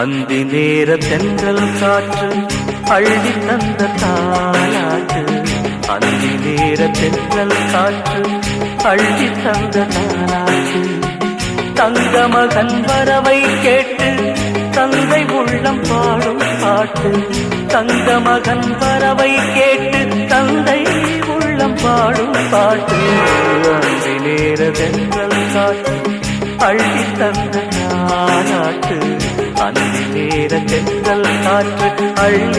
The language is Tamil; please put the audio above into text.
அந்தி நேர தென்றல் காற்று அள்ளி தந்த தாலாட்டு. அந்தி நேர தென்றல் காற்று அள்ளி தந்த தாலாட்டு. தங்க மகன் வரவை கேட்டு தந்தை உள்ளம் பாடும் பாட்டு. தங்க மகன் வரவை கேட்டு தந்தை உள்ளம் பாடும் பாட்டு. அந்தி நேர தென்றல் காற்று அள்ளி தந்த தாலாட்டு. அந்தி நேர தென்றல் காற்று அள்ளி